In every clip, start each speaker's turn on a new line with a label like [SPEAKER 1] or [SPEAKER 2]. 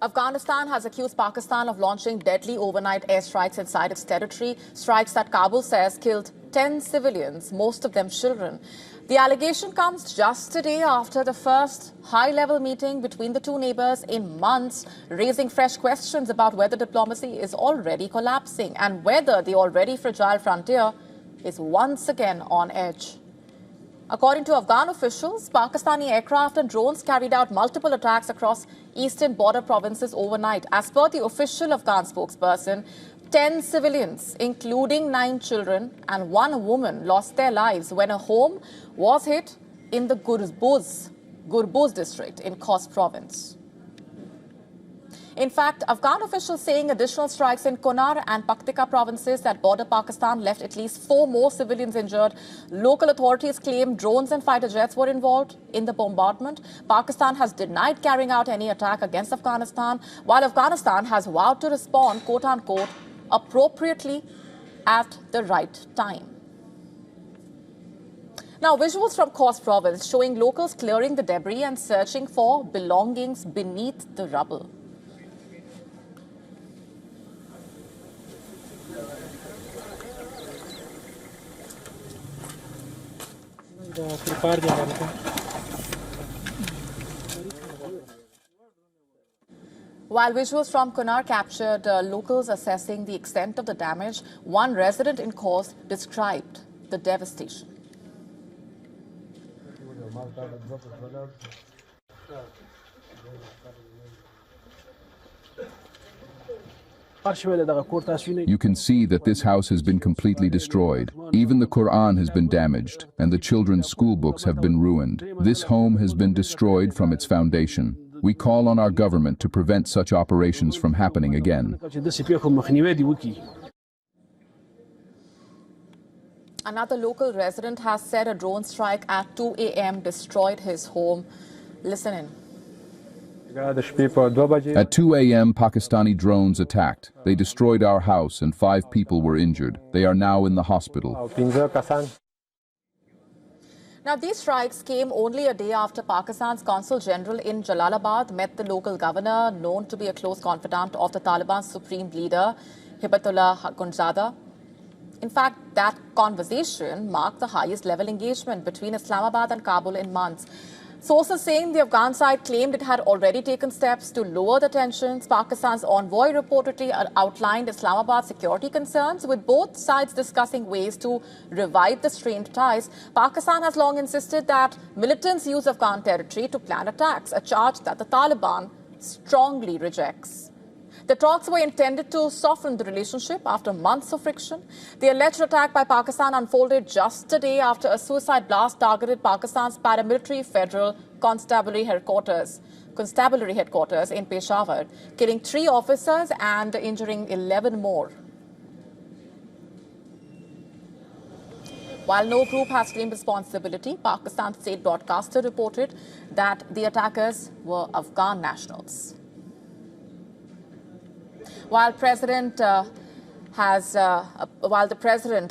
[SPEAKER 1] Afghanistan has accused Pakistan of launching deadly overnight airstrikes inside its territory, strikes that Kabul says killed 10 civilians, most of them children. The allegation comes just a day after the first high-level meeting between the two neighbours in months, raising fresh questions about whether diplomacy is already collapsing and whether the already fragile frontier is once again on edge. According to Afghan officials, Pakistani aircraft and drones carried out multiple attacks across eastern border provinces overnight. As per the official Afghan spokesperson, 10 civilians, including 9 children and 1 woman, lost their lives when a home was hit in the Gurbuz district in Khost province. In fact, Afghan officials saying additional strikes in Kunar and Paktika provinces that border Pakistan left at least 4 more civilians injured. Local authorities claim drones and fighter jets were involved in the bombardment. Pakistan has denied carrying out any attack against Afghanistan, while Afghanistan has vowed to respond, quote-unquote, appropriately at the right time. Now, visuals from Khost province showing locals clearing the debris and searching for belongings beneath the rubble. While visuals from Kunar captured locals assessing the extent of the damage, one resident in Khost described the devastation.
[SPEAKER 2] You can see that this house has been completely destroyed. Even the Quran has been damaged, and the children's school books have been ruined. This home has been destroyed from its foundation. We call on our government to prevent such operations from happening again.
[SPEAKER 1] Another local resident has said a drone strike at 2 a.m. destroyed his home. Listen in.
[SPEAKER 2] At 2 a.m., Pakistani drones attacked. They destroyed our house and 5 people were injured. They are now in the hospital.
[SPEAKER 1] Now, these strikes came only a day after Pakistan's Consul General in Jalalabad met the local governor, known to be a close confidant of the Taliban's supreme leader, Hibatullah Akhundzada. In fact, that conversation marked the highest level engagement between Islamabad and Kabul in months. Sources saying the Afghan side claimed it had already taken steps to lower the tensions. Pakistan's envoy reportedly outlined Islamabad's security concerns, with both sides discussing ways to revive the strained ties. Pakistan has long insisted that militants use Afghan territory to plan attacks, a charge that the Taliban strongly rejects. The talks were intended to soften the relationship after months of friction. The alleged attack by Pakistan unfolded just a day after a suicide blast targeted Pakistan's paramilitary federal constabulary headquarters in Peshawar, killing 3 officers and injuring 11 more. While no group has claimed responsibility, Pakistan's state broadcaster reported that the attackers were Afghan nationals. While the President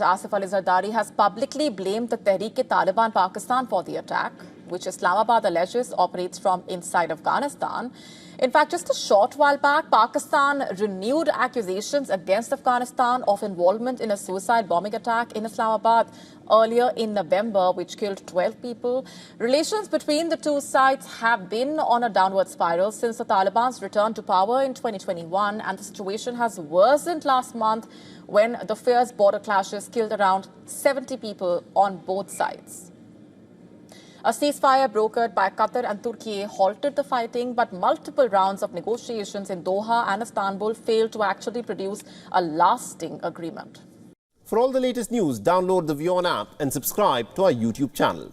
[SPEAKER 1] Asif Ali Zardari has publicly blamed the Tehreek-e-Taliban Pakistan for the attack, which Islamabad alleges operates from inside Afghanistan. In fact, just a short while back, Pakistan renewed accusations against Afghanistan of involvement in a suicide bombing attack in Islamabad earlier in November, which killed 12 people. Relations between the two sides have been on a downward spiral since the Taliban's return to power in 2021, and the situation has worsened last month when the fierce border clashes killed around 70 people on both sides. A ceasefire brokered by Qatar and Turkey halted the fighting, but multiple rounds of negotiations in Doha and Istanbul failed to actually produce a lasting agreement.
[SPEAKER 3] For all the latest news, download the WION app and subscribe to our YouTube channel.